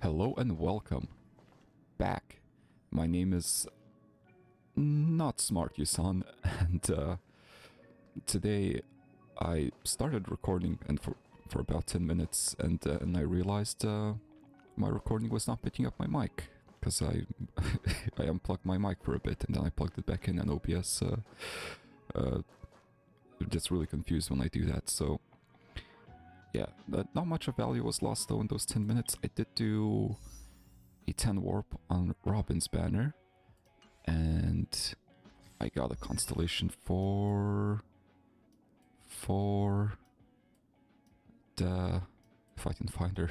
Hello and welcome back. My name is Not Smart Yusan, and today I started recording and for about 10 minutes, and I realized my recording was not picking up my mic because I I unplugged my mic for a bit and then I plugged it back in, and OBS gets really confused when I do that. So yeah, not much of value was lost though in those 10 minutes. I did do a 10 warp on Robin's banner, and I got a constellation for the, if I can find her.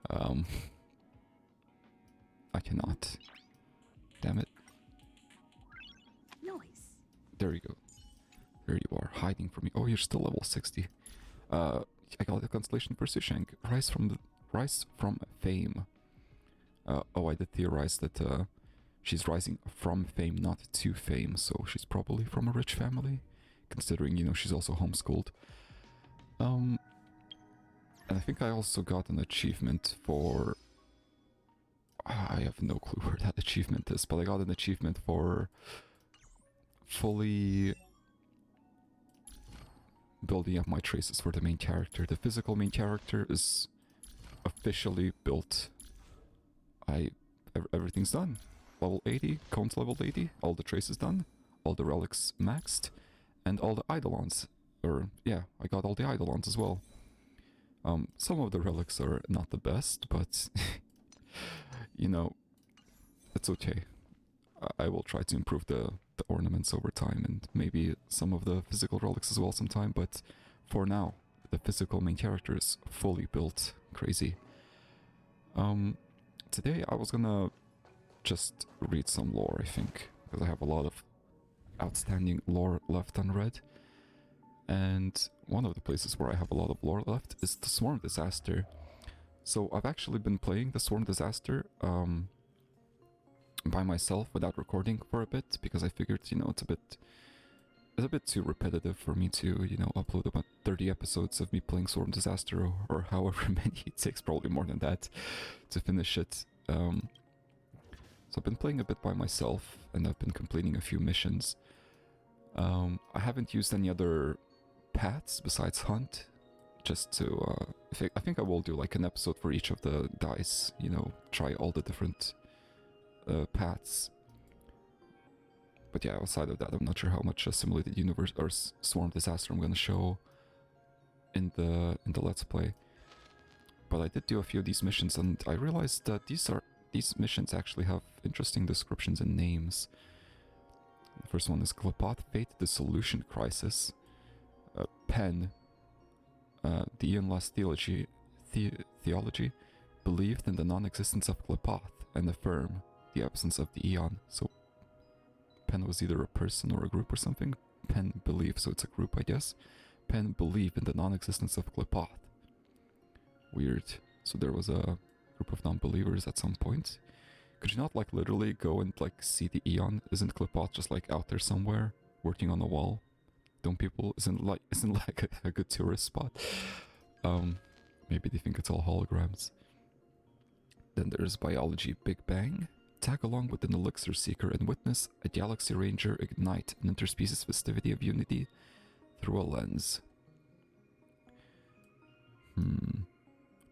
I cannot. Damn it. Noise. There you go. There you are, hiding from me. Oh, you're still level 60. I got a constellation for Sushank. Rise from fame. Oh, I did theorize that she's rising from fame, not to fame, so she's probably from a rich family, considering, you know, she's also homeschooled. And I think I also got an achievement for... I have no clue where that achievement is, but I got an achievement for fully building up my traces for the main character. The physical main character is officially built. Everything's done. Level 80, Cone's level 80, all the traces done, all the relics maxed, and all the eidolons. Or, yeah, I got all the eidolons as well. Some of the relics are not the best, but, you know, it's okay. I will try to improve the ornaments over time, and maybe some of the physical relics as well sometime, but for now, the physical main character is fully built. Crazy. Today I was gonna just read some lore, I think, because I have a lot of outstanding lore left unread. And one of the places where I have a lot of lore left is the Swarm Disaster. So I've actually been playing the Swarm Disaster by myself without recording for a bit, because I figured, you know, it's a bit too repetitive for me to, you know, upload about 30 episodes of me playing Swarm Disaster, or however many it takes, probably more than that, to finish it. So I've been playing a bit by myself, and I've been completing a few missions. I haven't used any other paths besides Hunt, just to, I think I will do like an episode for each of the dice, you know, try all the different paths. But yeah, outside of that, I'm not sure how much Simulated Universe or Swarm Disaster I'm gonna show in the Let's Play. But I did do a few of these missions, and I realized that these missions actually have interesting descriptions and names. The first one is Qlipoth Fate Dissolution Crisis. Pen, the Aeon Lost Theology believed in the non-existence of Qlipoth and affirm the absence of the Aeon. So Pen was either a person or a group or something. Pen believe, so it's a group, I guess. Pen believe in the non-existence of Qlipoth. Weird. So there was a group of non-believers at some point. Could you not, like, literally go and, like, see the Aeon? Isn't Qlipoth just, like, out there somewhere, working on a wall? Don't people... Isn't like a good tourist spot? Maybe they think it's all holograms. Then there's Biology Big Bang. Tag along with an Elixir Seeker and witness a Galaxy Ranger ignite an interspecies festivity of unity through a lens.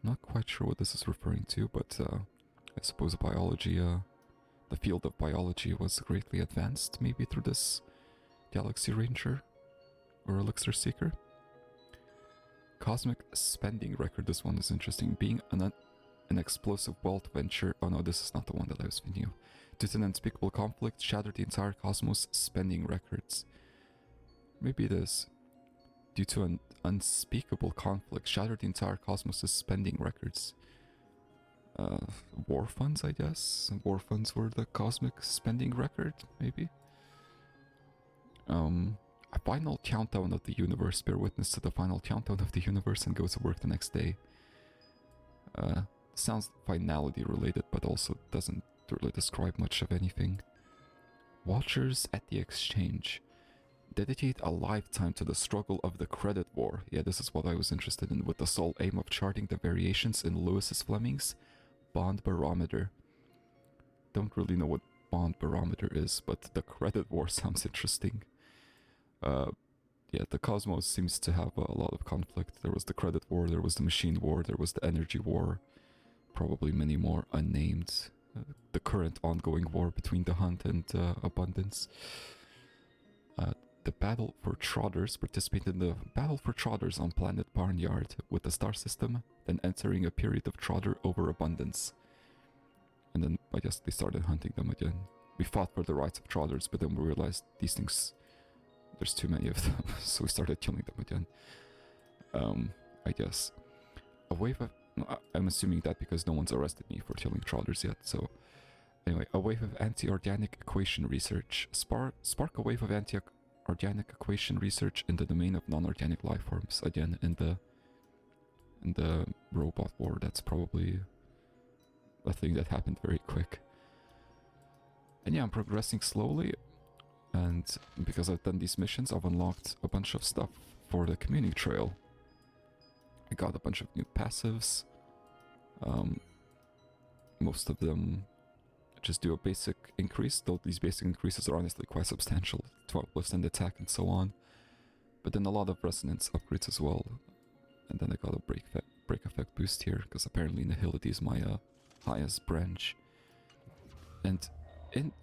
Not quite sure what this is referring to, but I suppose biology, the field of biology was greatly advanced maybe through this Galaxy Ranger or Elixir Seeker. Cosmic Spending Record, this one is interesting. Being an explosive wealth venture. Oh no, this is not the one that I was thinking of. Due to an unspeakable conflict, shattered the entire cosmos, spending records. Maybe it is. Due to an unspeakable conflict, shattered the entire cosmos' spending records. War funds, I guess? War funds were the cosmic spending record, maybe? A final countdown of the universe. Bear witness to the final countdown of the universe and go to work the next day. Sounds finality related, but also doesn't really describe much of anything. Watchers at the Exchange. Dedicate a lifetime to the struggle of the credit war. Yeah, this is what I was interested in, with the sole aim of charting the variations in Lewis's Fleming's bond barometer. Don't really know what bond barometer is, but the credit war sounds interesting. Yeah, the cosmos seems to have a lot of conflict. There was the credit war, there was the machine war, there was the energy war, probably many more unnamed. The current ongoing war between the hunt and abundance. The battle for Trotters, participated in the battle for Trotters on planet Barnyard with the star system, then entering a period of Trotter overabundance. And then I guess they started hunting them again. We fought for the rights of Trotters, but then we realized these things, there's too many of them, so we started killing them again. I guess. A wave of... I'm assuming that because no one's arrested me for killing Trotters yet, so... Anyway, a wave of anti-organic equation research. Spark a wave of anti-organic equation research in the domain of non-organic life forms. Again, in the robot war. That's probably a thing that happened very quick. And yeah, I'm progressing slowly. And because I've done these missions, I've unlocked a bunch of stuff for the communing trail. I got a bunch of new passives. Most of them just do a basic increase, though these basic increases are honestly quite substantial, 12% attack and so on. But then a lot of resonance upgrades as well. And then I got a break effect boost here, because apparently Nihility is my highest branch. And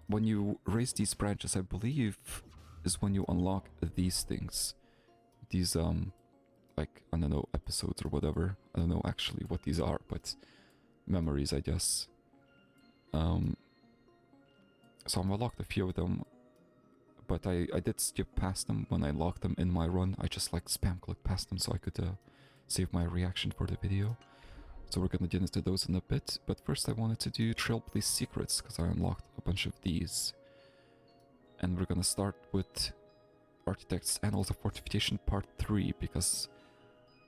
when you raise these branches, I believe, is when you unlock these things. These, like, I don't know, episodes or whatever. I don't know actually what these are, but memories, I guess. So I've unlocked a few of them, but I did skip past them when I locked them in my run. I just like spam click past them so I could save my reaction for the video. So we're gonna get into those in a bit, but first I wanted to do Trailblaze secrets because I unlocked a bunch of these. And we're gonna start with Architect's Annals of Fortification Part 3 because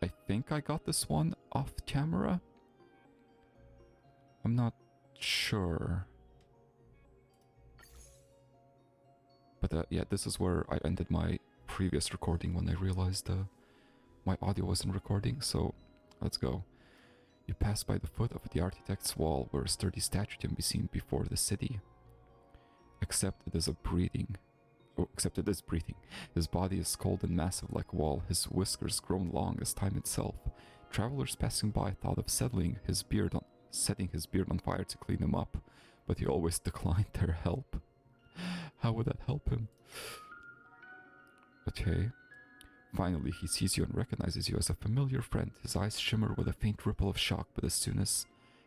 I think I got this one off camera. I'm not sure. But yeah, this is where I ended my previous recording when I realized my audio wasn't recording, so let's go. You pass by the foot of the architect's wall where a sturdy statue can be seen before the city. Except it is breathing. His body is cold and massive like a wall, his whiskers grown long as time itself. Travelers passing by thought of setting his beard on fire to clean him up, but he always declined their help. How would that help him? Okay. Finally, he sees you and recognizes you as a familiar friend. His eyes shimmer with a faint ripple of shock, but as soon as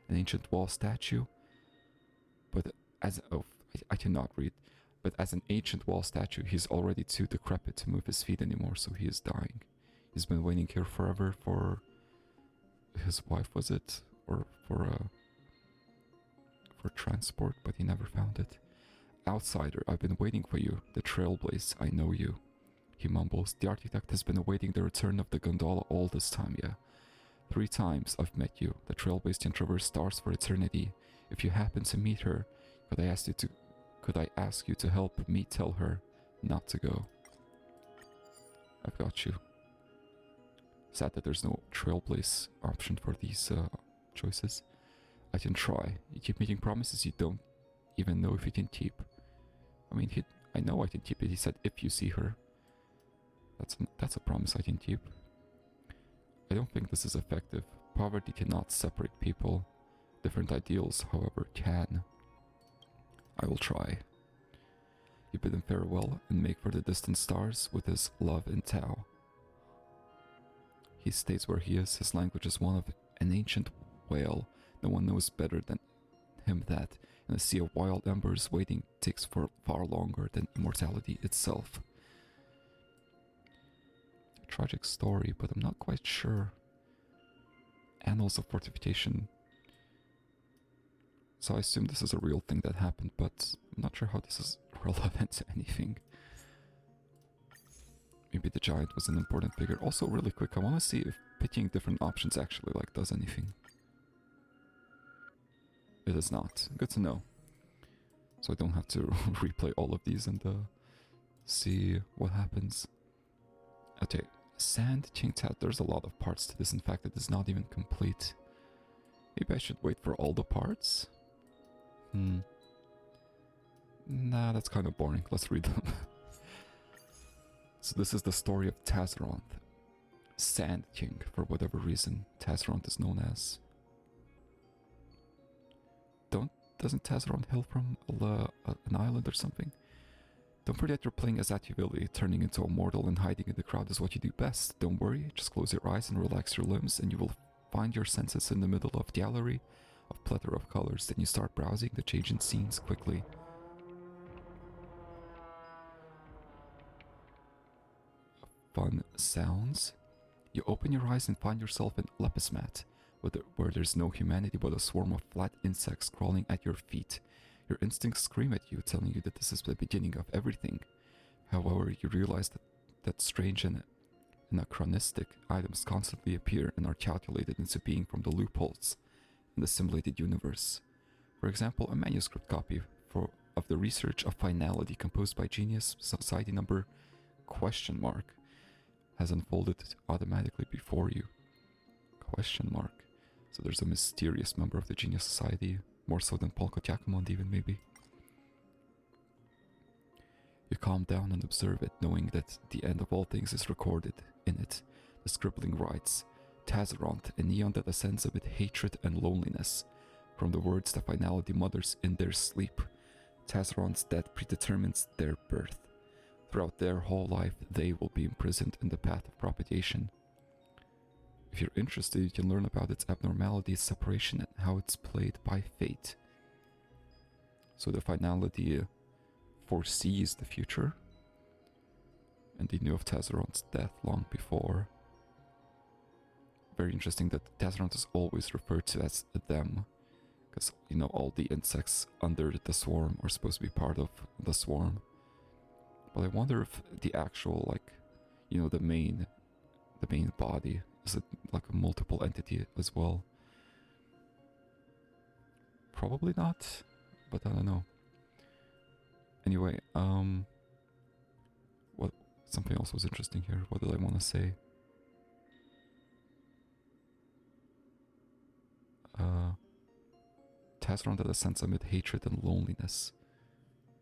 an ancient wall statue... I cannot read. But as an ancient wall statue, he's already too decrepit to move his feet anymore, so he is dying. He's been waiting here forever for... his wife, was it? Or for transport, but he never found it. Outsider, I've been waiting for you. The Trailblaze, I know you. He mumbles. The architect has been awaiting the return of the gondola all this time, yeah. 3 times I've met you. The Trailblaze can traverse stars for eternity. If you happen to meet her, could I ask you to help me tell her not to go? I've got you. Sad that there's no Trailblaze option for these choices. I can try. You keep making promises you don't even know if you can keep. I mean, I know I can keep it. He said if you see her. That's a promise I can keep. I don't think this is effective. Poverty cannot separate people. Different ideals, however, can. I will try. You bid him farewell and make for the distant stars with his love in Tao. He stays where he is. His language is one of an ancient wail. No one knows better than him that in a sea of wild embers waiting takes far longer than immortality itself. Tragic story, but I'm not quite sure. Annals of Fortification. So I assume this is a real thing that happened, but I'm not sure how this is relevant to anything. Maybe the giant was an important figure. Also, really quick, I want to see if picking different options actually does anything. It is not. Good to know. So I don't have to replay all of these and see what happens. Okay, Sand Qingtat. There's a lot of parts to this. In fact, it is not even complete. Maybe I should wait for all the parts? Nah, that's kind of boring. Let's read them. So this is the story of Tazaronth, Sand King, for whatever reason Tazaronth is known as. Doesn't Tazaronth hail from an island or something? Don't forget you're playing as Atuvili, turning into a mortal and hiding in the crowd is what you do best. Don't worry, just close your eyes and relax your limbs and you will find your senses in the middle of gallery of plethora of colors. Then you start browsing the changing scenes quickly. Fun sounds. You open your eyes and find yourself in Lepismat, where there's no humanity but a swarm of flat insects crawling at your feet. Your instincts scream at you, telling you that this is the beginning of everything. However, you realize that strange and anachronistic items constantly appear and are calculated into being from the loopholes in the simulated universe. For example, a manuscript copy of the Research of Finality composed by Genius Society number ? Has unfolded automatically before you. ? So there's a mysterious member of the Genius Society, more so than Paul Kotiakamond even maybe. You calm down and observe it, knowing that the end of all things is recorded in it. The scribbling writes, Tazaronth, a neon that ascends amid hatred and loneliness. From the words the finality mutters in their sleep, Tazaronth's death predetermines their birth. Throughout their whole life, they will be imprisoned in the path of propagation. If you're interested, you can learn about its abnormalities, separation, and how it's played by fate. So the finality foresees the future, and they knew of Tazaronth's death long before. Very interesting that Tazaronth is always referred to as them, because, you know, all the insects under the swarm are supposed to be part of the swarm. But I wonder if the actual, like, you know, the main body, is it like a multiple entity as well? Probably not, but I don't know. Anyway, what, something else was interesting here. What did I want to say? Tazaronth had a sense amid hatred and loneliness.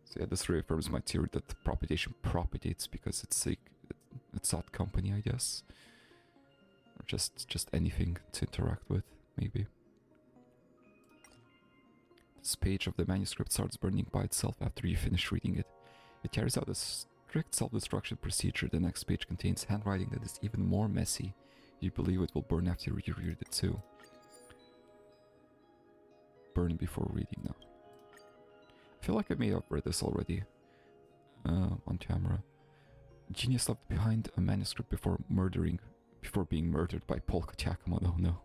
So yeah, this reaffirms my theory that propagation propagates because it's sought company, I guess. Or just anything to interact with, maybe. This page of the manuscript starts burning by itself after you finish reading it. It carries out a strict self-destruction procedure. The next page contains handwriting that is even more messy. You believe it will burn after you read it too. Burn before reading now. I feel like I may have read this already on camera. Genius left behind a manuscript before being murdered by Paul Kotiakamon. Oh no.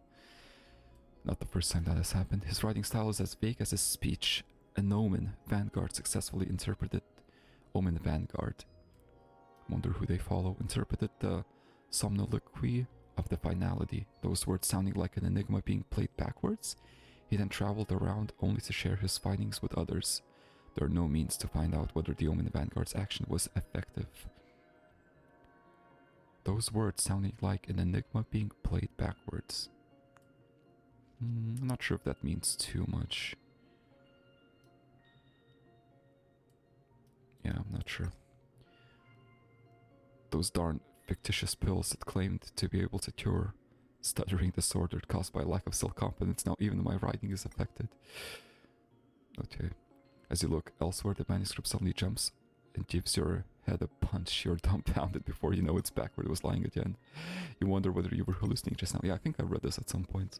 Not the first time that has happened. His writing style is as vague as his speech. An Omen Vanguard successfully interpreted Omen Vanguard. Wonder who they follow. Interpreted the somnoloquy of the finality. Those words sounding like an enigma being played backwards. He then traveled around only to share his findings with others. There are no means to find out whether the Omen Vanguard's action was effective. Those words sounding like an enigma being played backwards. I'm not sure if that means too much. Yeah, I'm not sure. Those darn fictitious pills that claimed to be able to cure stuttering disorder caused by lack of self-confidence. Now even my writing is affected. Okay. As you look elsewhere, the manuscript suddenly jumps and gives your head a punch. You're dumbfounded before you know it's back where it was lying again. You wonder whether you were hallucinating just now. Yeah, I think I read this at some point.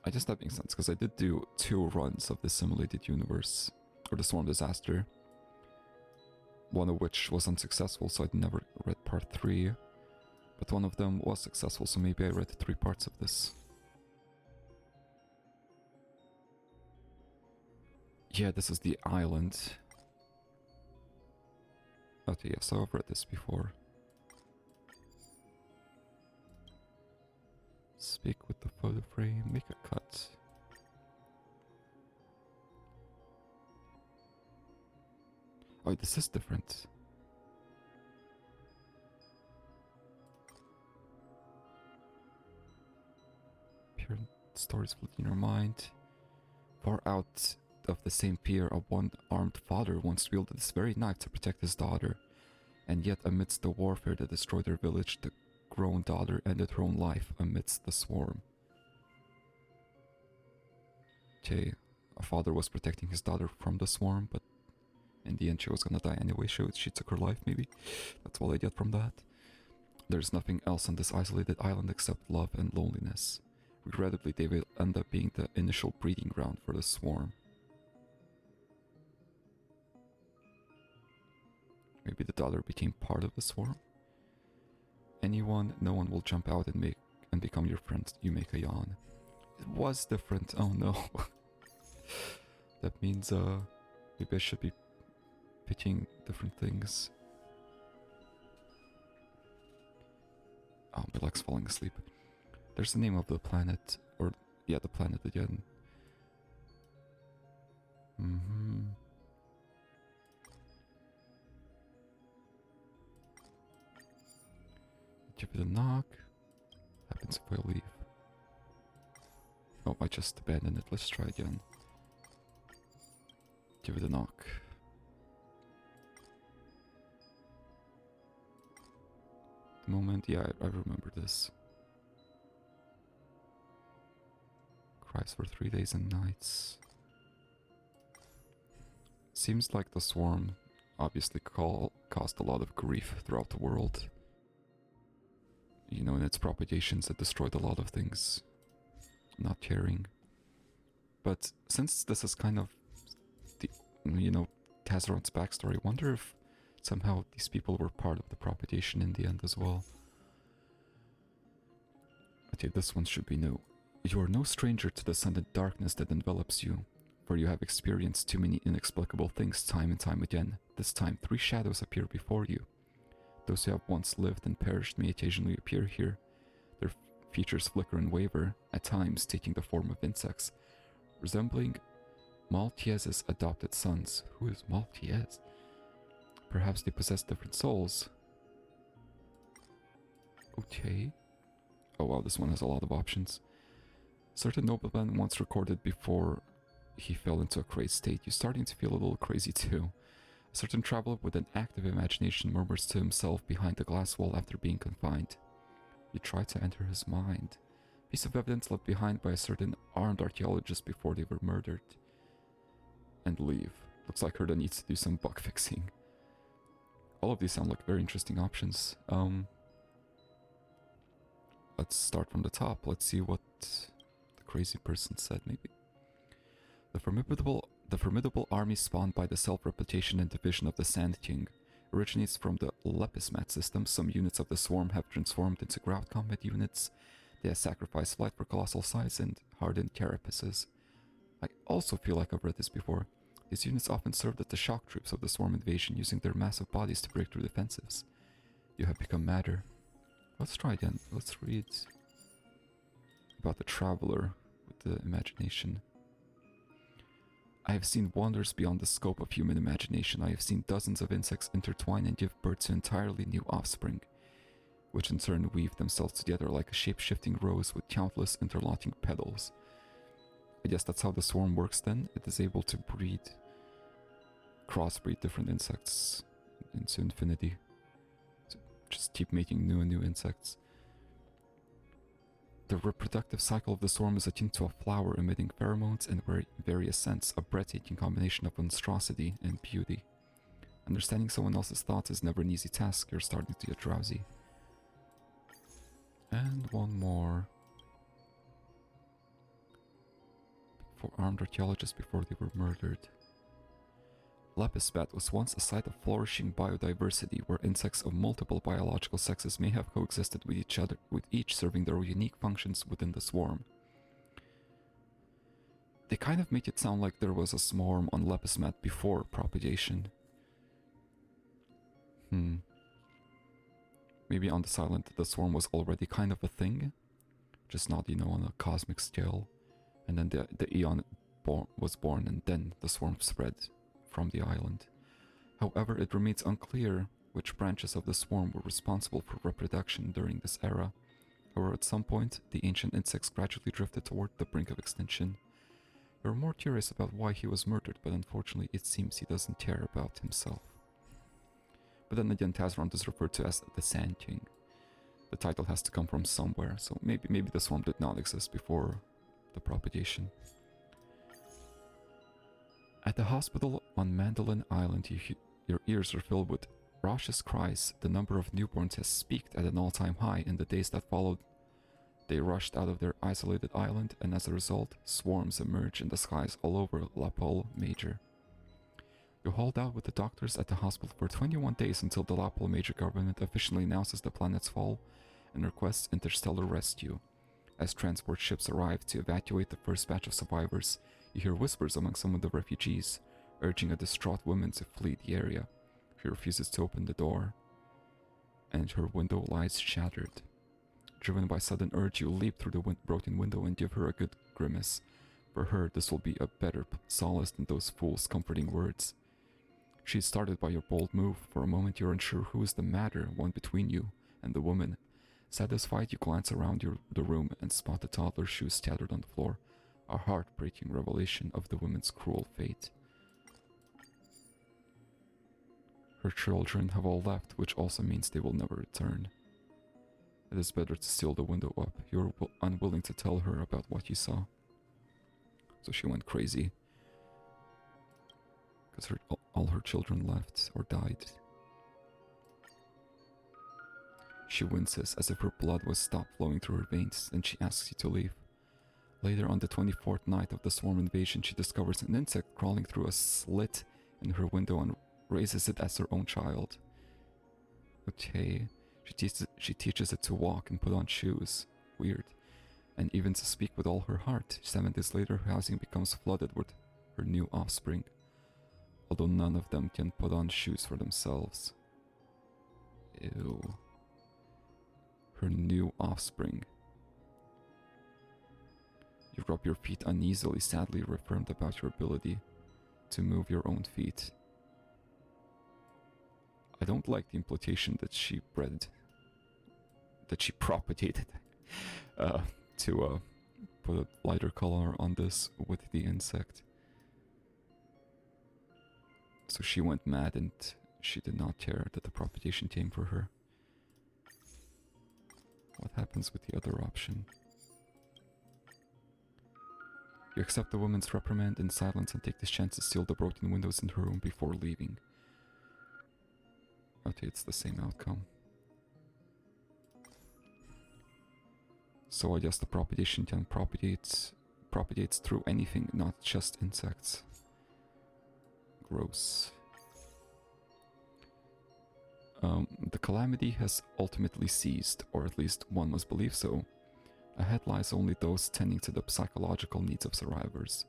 I guess that makes sense, because I did do 2 runs of the simulated universe, or the Swarm Disaster. One of which was unsuccessful, so I'd never read part 3. But one of them was successful, so maybe I read 3 parts of this. Yeah, this is the island. Okay, yeah, so I've read this before. Speak with the photo frame, make a cut. Oh, this is different. Hearing stories flood in your mind. Far out of the same pier, a one-armed father once wielded this very knife to protect his daughter. And yet, amidst the warfare that destroyed their village, the grown daughter ended her own life amidst the swarm. Okay, a father was protecting his daughter from the swarm, but in the end she was gonna die anyway, so she took her life maybe. That's all I get from that. There's nothing else on this isolated island except love and loneliness. Regrettably, they will end up being the initial breeding ground for the swarm. Maybe the daughter became part of the swarm? Anyone, no one will jump out and become your friend. You make Aeon. It was different. Oh no. That means maybe I should be picking different things. Oh, my leg's falling asleep. There's the name of the planet, or yeah, the planet again. Give it a knock. Happens if I leave. Oh, I just abandoned it. Let's try again. Give it a knock. The moment, yeah, I remember this. Cries for 3 days and nights. Seems like the swarm obviously caused a lot of grief throughout the world. You know, in its propagations it destroyed a lot of things. Not caring. But since this is kind of the, you know, Kazaron's backstory, I wonder if somehow these people were part of the propagation in the end as well. Okay, this one should be new. You are no stranger to the sudden darkness that envelops you, for you have experienced too many inexplicable things time and time again. This time, 3 shadows appear before you. Those who have once lived and perished may occasionally appear here. Their features flicker and waver, at times taking the form of insects, resembling Maltiez's adopted sons. Who is Maltiez? Perhaps they possess different souls. Okay. Oh wow, this one has a lot of options. Certain nobleman once recorded before he fell into a crazed state. You're starting to feel a little crazy too. A certain traveler with an active imagination murmurs to himself behind the glass wall after being confined. You try to enter his mind. Piece of evidence left behind by a certain armed archaeologist before they were murdered. And leave. Looks like Herda needs to do some bug fixing. All of these sound like very interesting options. Let's start from the top. Let's see what the crazy person said, maybe. The formidable army spawned by the self-replication and division of the Sand King originates from the Lepismat system. Some units of the swarm have transformed into ground combat units. They have sacrificed flight for colossal size and hardened carapaces. I also feel like I've read this before. These units often served as the shock troops of the swarm invasion, using their massive bodies to break through defensives. You have become madder. Let's try again. Let's read about the traveler with the imagination. I have seen wonders beyond the scope of human imagination. I have seen dozens of insects intertwine and give birth to entirely new offspring, which in turn weave themselves together like a shape-shifting rose with countless interlocking petals. I guess that's how the swarm works then. It is able to crossbreed different insects into infinity. So just keep making new and new insects. The reproductive cycle of the swarm is akin to a flower emitting pheromones and various scents, a breathtaking combination of monstrosity and beauty. Understanding someone else's thoughts is never an easy task. You're starting to get drowsy. And one more. For armed archaeologists before they were murdered. Lepismat was once a site of flourishing biodiversity where insects of multiple biological sexes may have coexisted with each other, with each serving their unique functions within the swarm. They kind of make it sound like there was a swarm on Lepismat before propagation. Maybe on this island the swarm was already kind of a thing, just not, you know, on a cosmic scale. And then the Aeon was born, and then the swarm spread from the island. However, it remains unclear which branches of the swarm were responsible for reproduction during this era. However, at some point, the ancient insects gradually drifted toward the brink of extinction. You're more curious about why he was murdered, but unfortunately it seems he doesn't care about himself. But then again, Tazrond is referred to as the Sand King. The title has to come from somewhere, so maybe the swarm did not exist before the propagation. At the hospital on Mandolin Island, your ears are filled with raucous cries. The number of newborns has peaked at an all-time high. In the days that followed, they rushed out of their isolated island, and as a result, swarms emerged in the skies all over La Pole Major. You hauled out with the doctors at the hospital for 21 days until the La Pole Major government officially announces the planet's fall and requests interstellar rescue. As transport ships arrive to evacuate the first batch of survivors, you hear whispers among some of the refugees, urging a distraught woman to flee the area. She refuses to open the door, and her window lies shattered. Driven by sudden urge, you leap through the broken window and give her a good grimace. For her, this will be a better solace than those fools' comforting words. She is startled by your bold move. For a moment, you're unsure who is the matter, one between you and the woman. Satisfied, you glance around the room and spot the toddler's shoes scattered on the floor, a heartbreaking revelation of the woman's cruel fate. Her children have all left, which also means they will never return. It is better to seal the window up. You're unwilling to tell her about what you saw. So she went crazy. Because all her children left or died. She winces as if her blood was stopped flowing through her veins, then she asks you to leave. Later, on the 24th night of the swarm invasion, she discovers an insect crawling through a slit in her window and raises it as her own child. Okay, she teaches it to walk and put on shoes. Weird. And even to speak with all her heart. 7 days later, her housing becomes flooded with her new offspring, although none of them can put on shoes for themselves. Ew. Her new offspring. You rub your feet uneasily, sadly reaffirmed about your ability to move your own feet. I don't like the implication that she propagated, to put a lighter color on this with the insect. So she went mad and she did not care that the propagation came for her. What happens with the other option? You accept the woman's reprimand in silence and take this chance to seal the broken windows in her room before leaving. Okay, it's the same outcome. So I guess the propagation can propagates through anything, not just insects. Gross. The calamity has ultimately ceased, or at least one must believe so. Ahead lies only those tending to the psychological needs of survivors.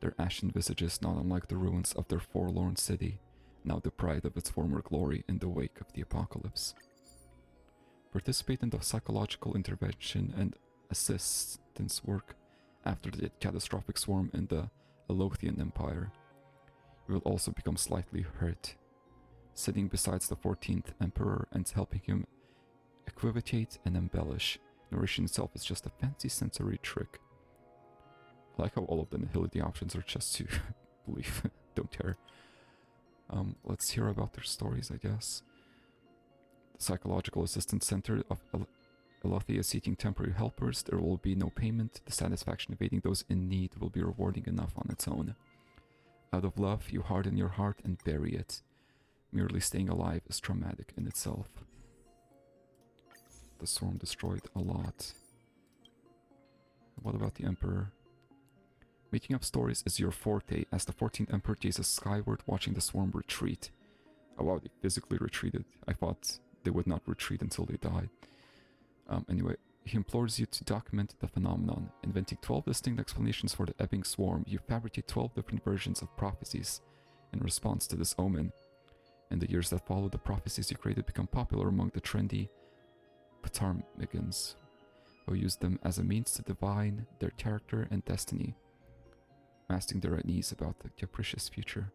Their ashen visages not unlike the ruins of their forlorn city, now deprived of its former glory in the wake of the apocalypse. Participate in the psychological intervention and assistance work after the catastrophic swarm in the Elothian Empire. You will also become slightly hurt, sitting beside the 14th Emperor and helping him equivocate and embellish. Narration itself is just a fancy sensory trick. I like how all of the nihility options are just to believe, don't care. Let's hear about their stories, I guess. The Psychological Assistance Center of Elothia is seeking temporary helpers. There will be no payment. The satisfaction of aiding those in need will be rewarding enough on its own. Out of love, you harden your heart and bury it. Merely staying alive is traumatic in itself. The swarm destroyed a lot. What about the Emperor? Making up stories is your forte, as the 14th Emperor gazes skyward, watching the swarm retreat. Oh wow, they physically retreated. I thought they would not retreat until they died. Anyway, he implores you to document the phenomenon. Inventing 12 distinct explanations for the ebbing swarm, you fabricate 12 different versions of prophecies in response to this omen. In the years that follow, the prophecies you created become popular among the trendy Ptarmigans, who use them as a means to divine their character and destiny, masking their unease about the capricious future.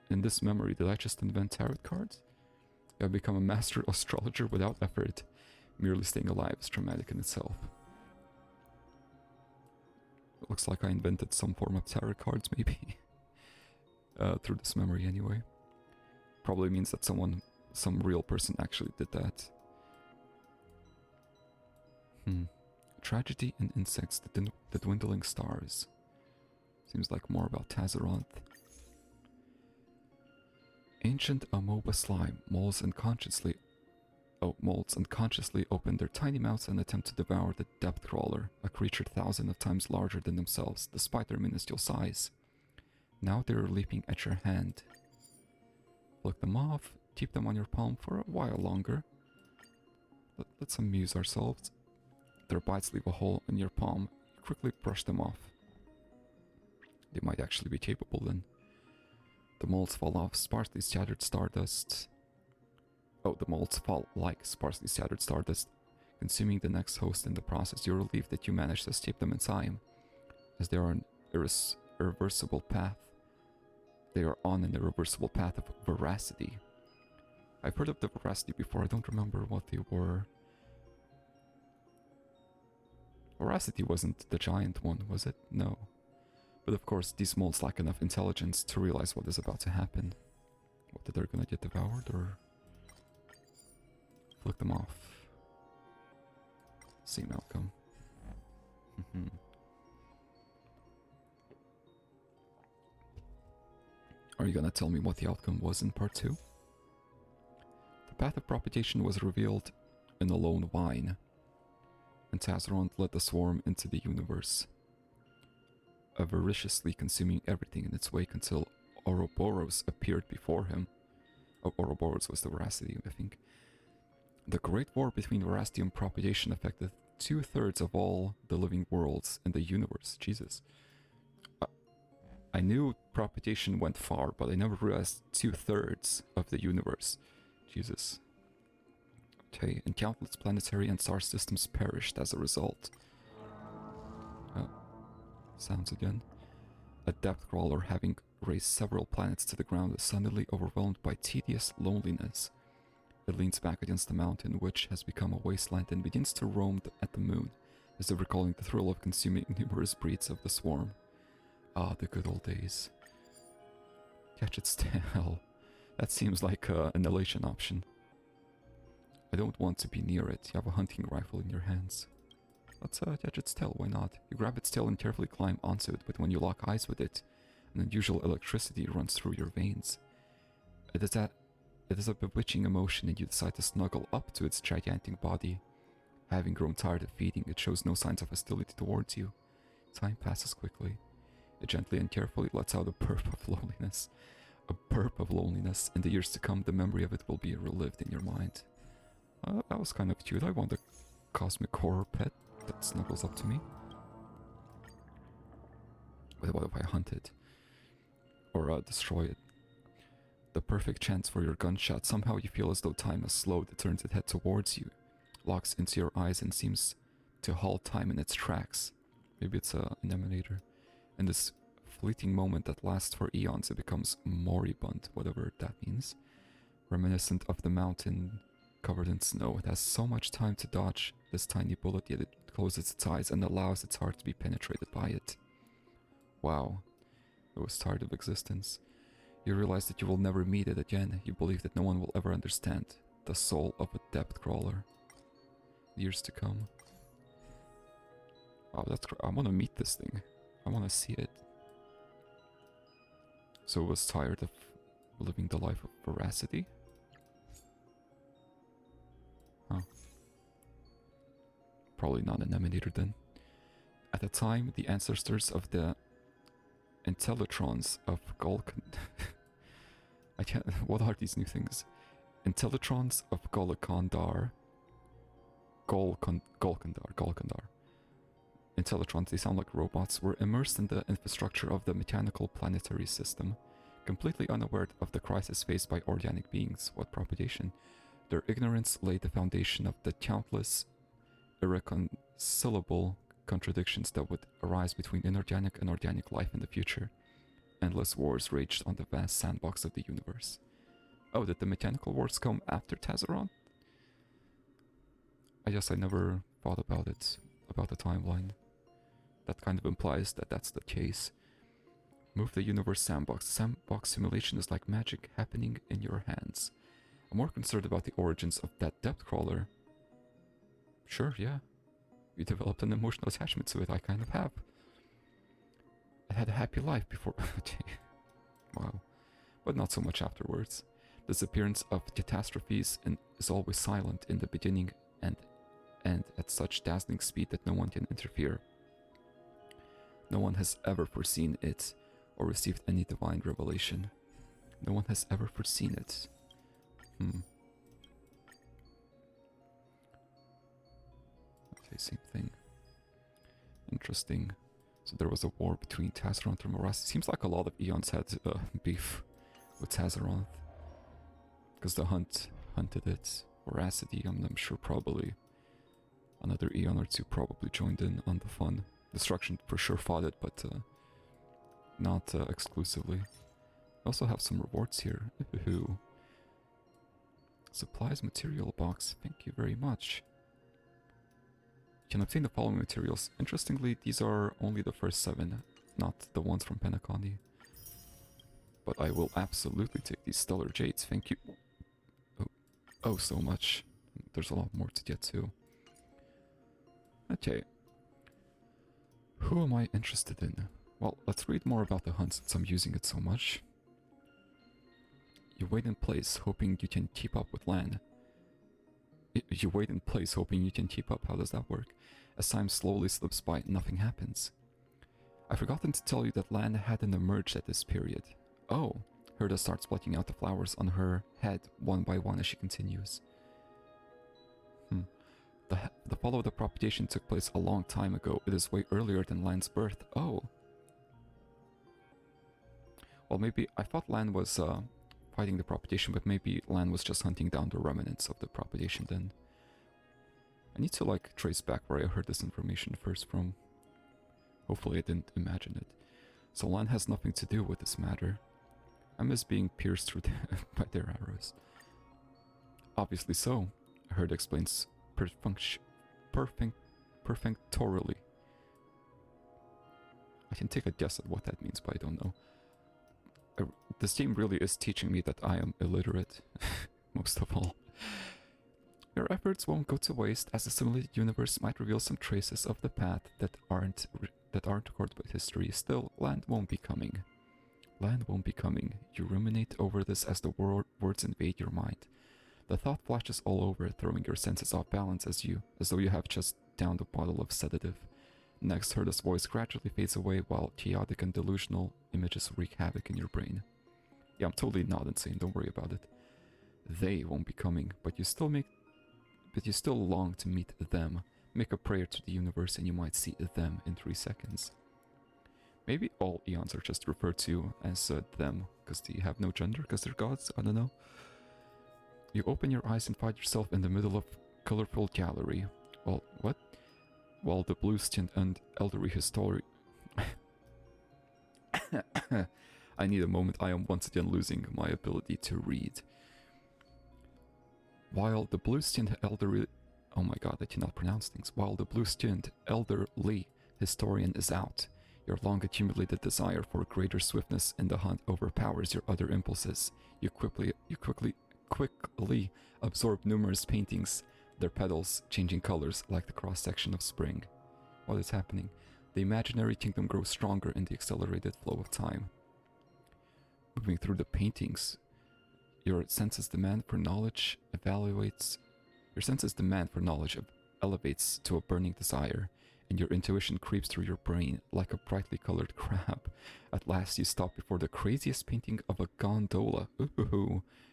In this memory, did I just invent tarot cards? You have become a master astrologer without effort. Merely staying alive is traumatic in itself. It looks like I invented some form of tarot cards, maybe. Through this memory, anyway. Probably means that some real person actually did that. Tragedy and insects, the dwindling stars. Seems like more about Tazaroth. Ancient amoeba slime molds unconsciously open their tiny mouths and attempt to devour the depth crawler, a creature thousands of times larger than themselves, despite their minuscule size. Now they are leaping at your hand. Flick them off, keep them on your palm for a while longer. Let's amuse ourselves. Their bites leave a hole in your palm. You quickly brush them off. They might actually be capable then. The molds fall off sparsely scattered stardust. Oh, the molds fall like sparsely scattered stardust, consuming the next host in the process. You're relieved that you managed to escape them in time, as they are an irreversible path. They are on an irreversible path of veracity. I've heard of the veracity before, I don't remember what they were. Veracity wasn't the giant one, was it? No. But of course, these molds lack enough intelligence to realize what is about to happen. What, that they're gonna get devoured, or flick them off? Same outcome. Are you gonna tell me what the outcome was in part 2? The path of propagation was revealed in a lone vine, and Tazaroth led the swarm into the universe, avariciously consuming everything in its wake until Ouroboros appeared before him. Oh, Ouroboros was the veracity, I think. The Great War between veracity and propagation affected 2/3 of all the living worlds in the universe. Jesus. I knew propagation went far, but I never realized 2/3 of the universe. Jesus. Okay, and countless planetary and star systems perished as a result. Sounds again. A depth crawler, having raised several planets to the ground, is suddenly overwhelmed by tedious loneliness. It leans back against the mountain, which has become a wasteland, and begins to roam at the moon, as if recalling the thrill of consuming numerous breeds of the swarm. Ah, the good old days. Catch its tail. That seems like an elation option. I don't want to be near it. You have a hunting rifle in your hands. Let's catch its tail, why not? You grab its tail and carefully climb onto it, but when you lock eyes with it, an unusual electricity runs through your veins. It is a bewitching emotion, and you decide to snuggle up to its gigantic body. Having grown tired of feeding, it shows no signs of hostility towards you. Time passes quickly. It gently and carefully lets out a burp of loneliness. A burp of loneliness. In the years to come, the memory of it will be relived in your mind. That was kind of cute. I want a cosmic horror pet that snuggles up to me. But what if I hunt it? Or destroy it? The perfect chance for your gunshot. Somehow you feel as though time has slowed. It turns its head towards you, locks into your eyes, and seems to halt time in its tracks. Maybe it's an emanator. In this fleeting moment that lasts for eons, it becomes moribund, whatever that means. Reminiscent of the mountain covered in snow. It has so much time to dodge this tiny bullet, yet it closes its eyes and allows its heart to be penetrated by it. Wow. It was tired of existence. You realize that you will never meet it again. You believe that no one will ever understand the soul of a depth crawler. Years to come. Oh, I want to meet this thing. I want to see it. So it was tired of living the life of veracity? Huh. Probably not an emanator then. At the time, the ancestors of the Intellitrons of Golkon... I can't... What are these new things? Intellitrons of Golkondar. Golkondar. Intellitrons, they sound like robots, were immersed in the infrastructure of the mechanical planetary system, completely unaware of the crisis faced by organic beings. What propagation? Their ignorance laid the foundation of the countless irreconcilable contradictions that would arise between inorganic and organic life in the future. Endless wars raged on the vast sandbox of the universe. Oh, did the mechanical wars come after Tazaron? I guess I never thought about it, about the timeline. That kind of implies that that's the case. Move the universe sandbox. Sandbox simulation is like magic happening in your hands. I'm more concerned about the origins of that depth crawler. Sure, yeah. You developed an emotional attachment to it, I kind of have. I had a happy life before... Wow. But not so much afterwards. The disappearance of catastrophes is always silent in the beginning and at such dazzling speed that no one can interfere. No one has ever foreseen it or received any divine revelation. No one has ever foreseen it. Okay, same thing. Interesting. So there was a war between Tazaronth and Morass. Seems like a lot of Aeons had beef with Tazaronth. Because the hunted it. Voracity, I'm sure probably another Aeon or two probably joined in on the fun. Destruction for sure fought it, but not exclusively. I also have some rewards here. Ooh. Supplies material box, thank you very much. You can obtain the following materials. Interestingly, these are only the first 7, not the ones from Penacony. But I will absolutely take these stellar jades, thank you. Oh, so much. There's a lot more to get to. Okay. Who am I interested in? Well, let's read more about the hunt since I'm using it so much. You wait in place, hoping you can keep up with Lan. You wait in place, hoping you can keep up. How does that work? As time slowly slips by, nothing happens. I've forgotten to tell you that Lan hadn't emerged at this period. Oh, Herda starts plucking out the flowers on her head one by one as she continues. The follow of the propagation took place a long time ago. It is way earlier than Lan's birth. Oh. Well, maybe I thought Lan was fighting the propagation, but maybe Lan was just hunting down the remnants of the propagation then. I need to like trace back where I heard this information first from. Hopefully I didn't imagine it. So Lan has nothing to do with this matter. I miss being pierced through by their arrows. Obviously so, Herda explains perfunctorily. I can take a guess at what that means, but I don't know. This game really is teaching me that I am illiterate, most of all. Your efforts won't go to waste, as the simulated universe might reveal some traces of the path that aren't recorded by history. Still, land won't be coming. Land won't be coming. You ruminate over this as the words invade your mind. The thought flashes all over, throwing your senses off balance as though you have just downed a bottle of sedative. Next, Herda's voice gradually fades away while chaotic and delusional images wreak havoc in your brain. Yeah, I'm totally not insane, don't worry about it. They won't be coming, but you still long to meet them. Make a prayer to the universe and you might see them in 3 seconds. Maybe all Aeons are just referred to as them, because they have no gender, because they're gods, I don't know. You open your eyes and find yourself in the middle of a colorful gallery. Well, what? While the blue-skinned and elderly historian... I need a moment, I am once again losing my ability to read. While the blue-skinned elderly... Oh my god, I cannot pronounce things. While the blue-skinned elderly historian is out, your long-accumulated desire for greater swiftness in the hunt overpowers your other impulses. You quickly absorb numerous paintings, their petals changing colors like the cross-section of spring. What is happening? The imaginary kingdom grows stronger in the accelerated flow of time. Moving through the paintings, your senses' demand for knowledge elevates to a burning desire, and your intuition creeps through your brain like a brightly colored crab. At last you stop before the craziest painting of a gondola,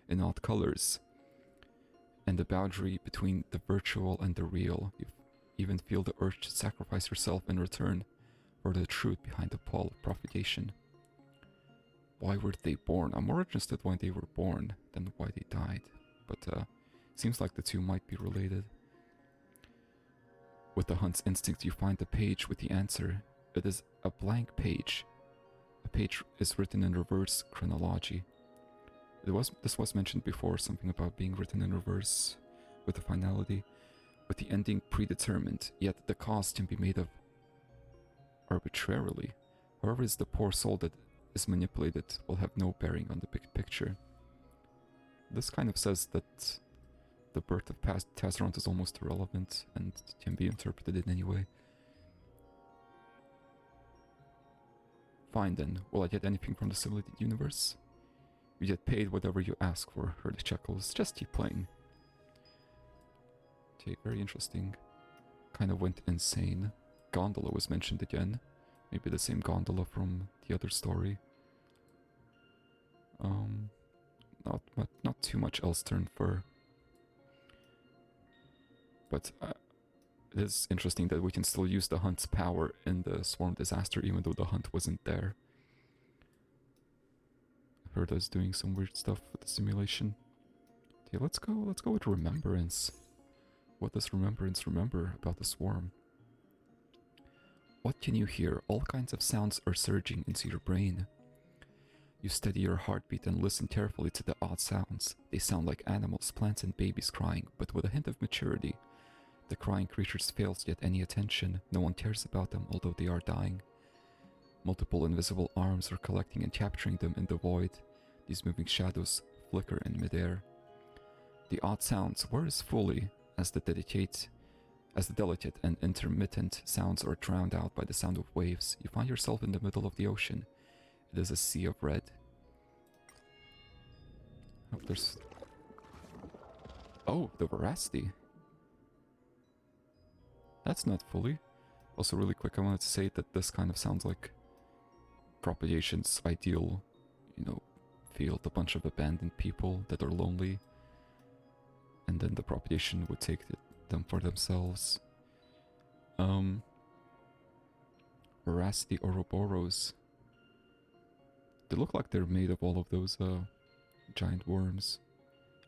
in odd colors. And the boundary between the virtual and the real. You even feel the urge to sacrifice yourself in return for the truth behind the pall of propagation. Why were they born? I'm more interested why they were born than why they died. But seems like the two might be related. With the hunt's instinct, you find the page with the answer. It is a blank page. A page is written in reverse chronology. This was mentioned before, something about being written in reverse with the finality, with the ending predetermined, yet the cause can be made of arbitrarily. However, it's the poor soul that is manipulated will have no bearing on the big picture. This kind of says that the birth of past Tazaront is almost irrelevant and can be interpreted in any way. Fine then, will I get anything from the simulated universe? You get paid whatever you ask for, heard the chuckles. Just keep playing. Okay, very interesting. Kind of went insane. Gondola was mentioned again. Maybe the same gondola from the other story. Not too much else to infer. But it is interesting that we can still use the hunt's power in the swarm disaster even though the hunt wasn't there. I heard us doing some weird stuff with the simulation. Okay, let's go with Remembrance. What does Remembrance remember about the swarm? What can you hear? All kinds of sounds are surging into your brain. You steady your heartbeat and listen carefully to the odd sounds. They sound like animals, plants, and babies crying, but with a hint of maturity. The crying creatures fail to get any attention. No one cares about them, although they are dying. Multiple invisible arms are collecting and capturing them in the void. These moving shadows flicker in midair. The odd sounds were as fully as the delicate and intermittent sounds are drowned out by the sound of waves. You find yourself in the middle of the ocean. It is a sea of red. Oh, there's... Oh, the veracity. That's not fully. Also, really quick, I wanted to say that this kind of sounds like Propagation's ideal, you know, field. A bunch of abandoned people that are lonely. And then the Propagation would take them for themselves. Veracity Ouroboros. They look like they're made of all of those giant worms.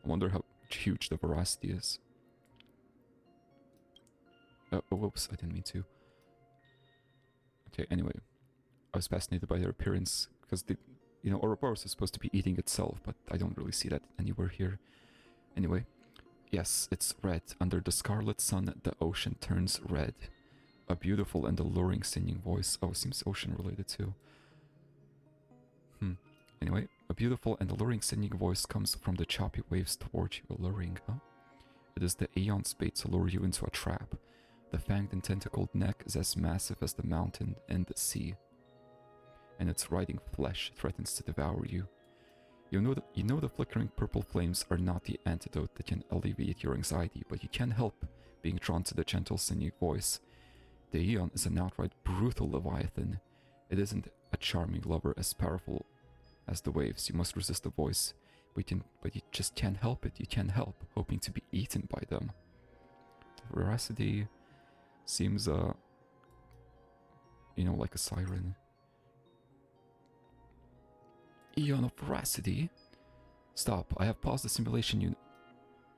I wonder how huge the Veracity is. Oh, whoops, I didn't mean to. Okay, anyway. I was fascinated by their appearance, because the, you know, Ouroboros is supposed to be eating itself, but I don't really see that anywhere here. Anyway, yes, it's red. Under the scarlet sun, the ocean turns red. A beautiful and alluring singing voice. Oh, seems ocean related too. Anyway, a beautiful and alluring singing voice comes from the choppy waves towards you, alluring, huh? It is the Aeon's bait to lure you into a trap. The fanged and tentacled neck is as massive as the mountain and the sea, and its writhing flesh threatens to devour you. You know the flickering purple flames are not the antidote that can alleviate your anxiety, but you can't help being drawn to the gentle singing voice. The Aeon is an outright brutal leviathan. It isn't a charming lover as powerful as the waves. You must resist the voice, but you just can't help it. You can't help hoping to be eaten by them. Veracity seems, you know, like a siren. Aeon of Veracity? Stop, I have paused the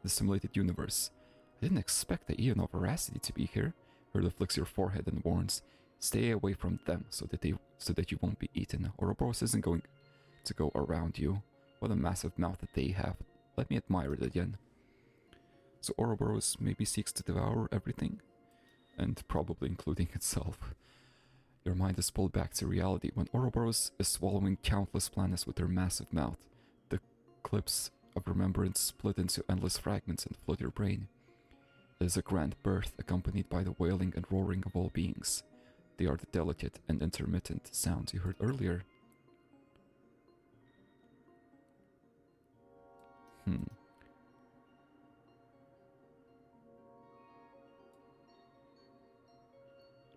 the simulated universe. I didn't expect the Aeon of Veracity to be here. Herda flicks your forehead and warns, stay away from them so that you won't be eaten. Ouroboros isn't going to go around you. What a massive mouth that they have. Let me admire it again. So Ouroboros maybe seeks to devour everything, and probably including itself. Your mind is pulled back to reality when Ouroboros is swallowing countless planets with her massive mouth. The clips of remembrance split into endless fragments and flood your brain. It is a grand birth accompanied by the wailing and roaring of all beings. They are the delicate and intermittent sounds you heard earlier.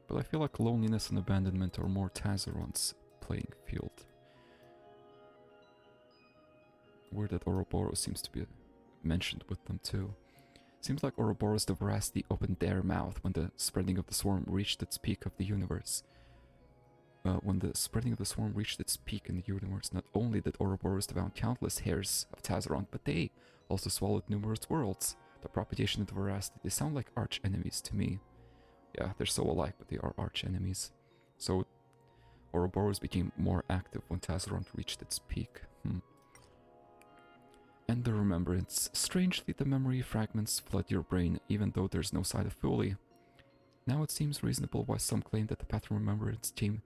But I feel like loneliness and abandonment are more Tazaron's playing field. Weird that Ouroboros seems to be mentioned with them too. Seems like Ouroboros the Veracity opened their mouth when the spreading of the swarm reached its peak of the universe. When the spreading of the swarm reached its peak in the universe, not only did Ouroboros devour countless hairs of Tazaron, but they also swallowed numerous worlds. The propagation of the Veracity, they sound like arch enemies to me. Yeah, they're so alike, but they are arch enemies. So Ouroboros became more active when Tazaron reached its peak. and the remembrance. Strangely, the memory fragments flood your brain, even though there's no sign of fully. Now it seems reasonable why some claim that the pattern remembrance team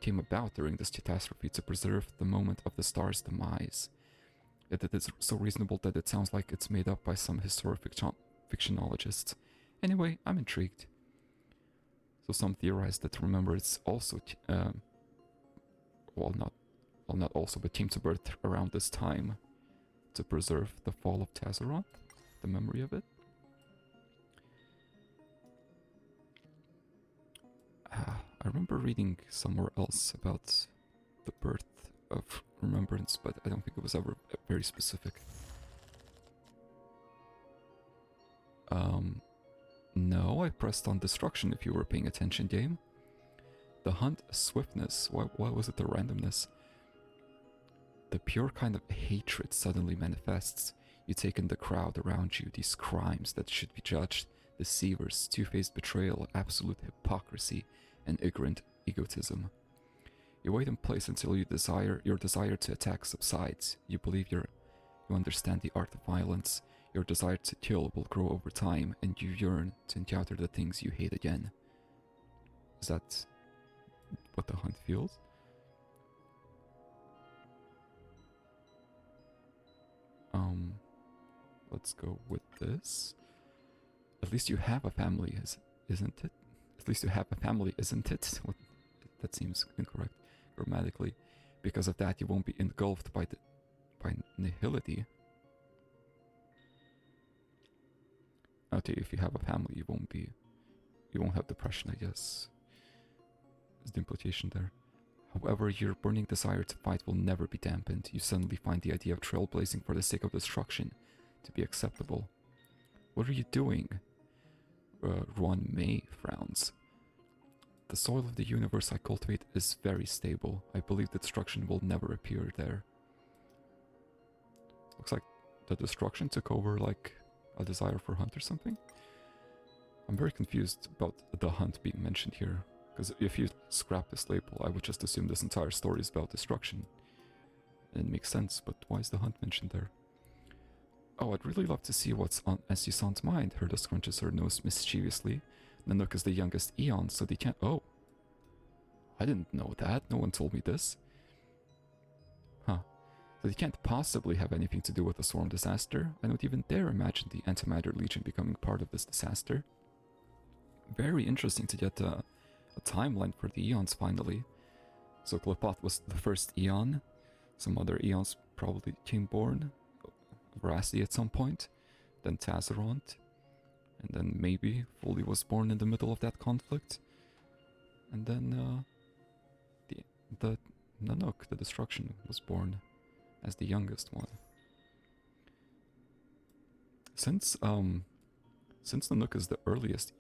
came about during this catastrophe to preserve the moment of the star's demise. Yet it is so reasonable that it sounds like it's made up by some historic fictionologists. Anyway, I'm intrigued. So some theorize that remembrance also, not also, but came to birth around this time to preserve the fall of Tazaroth, the memory of it. I remember reading somewhere else about the birth of remembrance, but I don't think it was ever very specific. No, I pressed on destruction if you were paying attention, game. The hunt swiftness, why was it the randomness? The pure kind of hatred suddenly manifests. You take in the crowd around you, these crimes that should be judged, deceivers, two-faced betrayal, absolute hypocrisy, and ignorant egotism. You wait in place until your desire to attack subsides. You believe you understand the art of violence. Your desire to kill will grow over time, and you yearn to encounter the things you hate again. Is that what the hunt feels? Let's go with this. At least you have a family, isn't it? At least you have a family, isn't it? That seems incorrect grammatically. Because of that, you won't be engulfed by nihility. Okay, if you have a family, you won't have depression, I guess. Is the implication there. However, your burning desire to fight will never be dampened. You suddenly find the idea of trailblazing for the sake of destruction to be acceptable. What are you doing? Ruan Mei frowns. The soil of the universe I cultivate is very stable. I believe destruction will never appear there. Looks like the destruction took over like a desire for hunt or something. I'm very confused about the hunt being mentioned here. Because if you scrap this label, I would just assume this entire story is about destruction. And it makes sense, but why is the hunt mentioned there? Oh, I'd really love to see what's on Essusan's mind. Herda scrunches her nose mischievously. Nanook is the youngest Aeon, so they can't— Oh! I didn't know that. No one told me this. Huh. So they can't possibly have anything to do with the Swarm disaster. I don't even dare imagine the Antimatter Legion becoming part of this disaster. Very interesting to get a timeline for the Aeons finally. So Klepoth was the first Aeon. Some other Aeons probably came born. Veracity at some point. Then Tazaroth. And then maybe Foley was born in the middle of that conflict. And then the Nanook, the Destruction, was born as the youngest one. Since Nanook is the earliest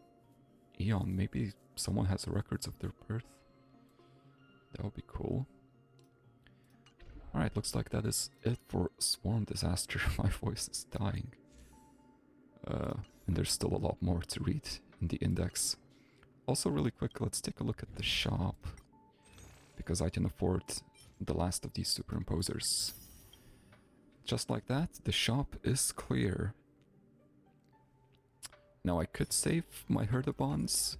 Aeon, maybe someone has records of their birth. That would be cool. Alright, looks like that is it for Swarm Disaster. My voice is dying. And there's still a lot more to read in the index. Also, really quick, let's take a look at the shop. Because I can afford the last of these superimposers. Just like that, the shop is clear. Now I could save my Herda bonds.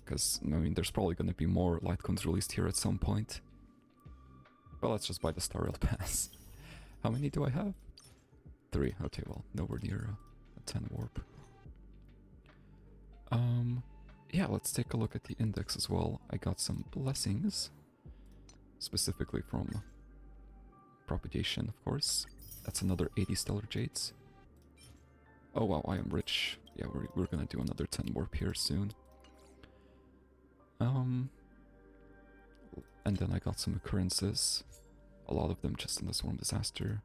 Because, I mean, there's probably going to be more Lightcones released here at some point. But let's just buy the Star Rail Pass. How many do I have? 3. Okay, well, nowhere near a 10 warp. Yeah, let's take a look at the index as well. I got some blessings. Specifically from Propagation, of course. That's another 80 Stellar Jades. Oh wow, I am rich. Yeah, we're gonna do another 10 warp here soon. And then I got some occurrences. A lot of them just in the Swarm Disaster.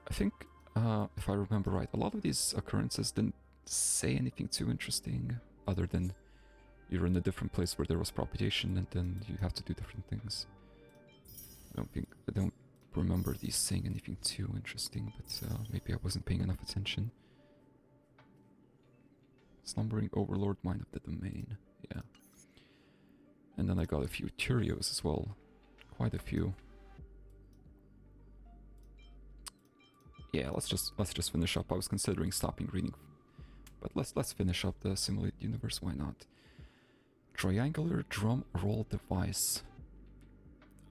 I think, if I remember right, a lot of these occurrences didn't say anything too interesting, other than you're in a different place where there was propagation and then you have to do different things. I don't remember these saying anything too interesting, but maybe I wasn't paying enough attention. Slumbering Overlord, Mind of the Domain, yeah. And then I got a few Curios as well, quite a few. Yeah, let's just finish up. I was considering stopping reading, but let's finish up the simulated universe. Why not? Triangular drum roll device.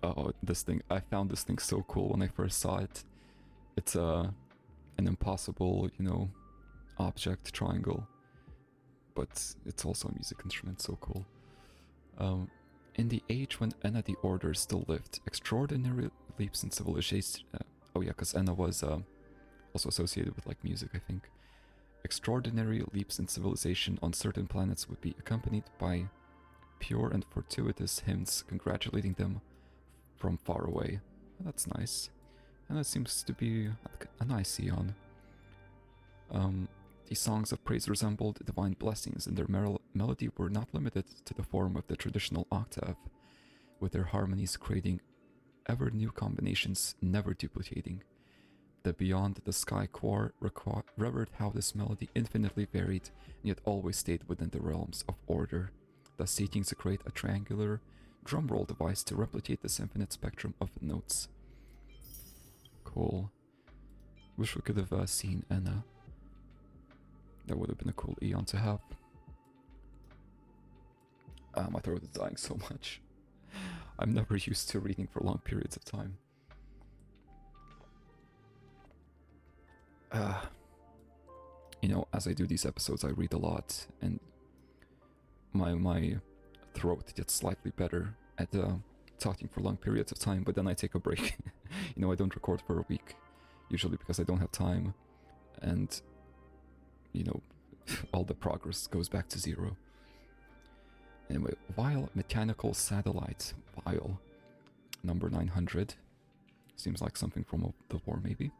Oh, this thing! I found this thing so cool when I first saw it. It's an impossible, object triangle, but it's also a music instrument. So cool. In the age when Enna the Order still lived, extraordinary leaps in civilization. Oh yeah, because Enna was also associated with like music, I think. Extraordinary leaps in civilization on certain planets would be accompanied by pure and fortuitous hymns congratulating them from far away. That's nice. And that seems to be a nice Aeon. These songs of praise resembled divine blessings, and their melody were not limited to the form of the traditional octave, with their harmonies creating ever new combinations, never duplicating. The Beyond the Sky Choir revered how this melody infinitely varied, and yet always stayed within the realms of order, thus seeking to create a triangular drum roll device to replicate this infinite spectrum of notes. Cool. Wish we could have seen Enna. That would have been a cool Aeon to have. My throat is dying so much. I'm never used to reading for long periods of time. As I do these episodes, I read a lot, and my throat gets slightly better at talking for long periods of time, but then I take a break. I don't record for a week, usually because I don't have time, and all the progress goes back to zero. Anyway, Vile Mechanical Satellite. Vile. Number 900. Seems like something from the war, maybe.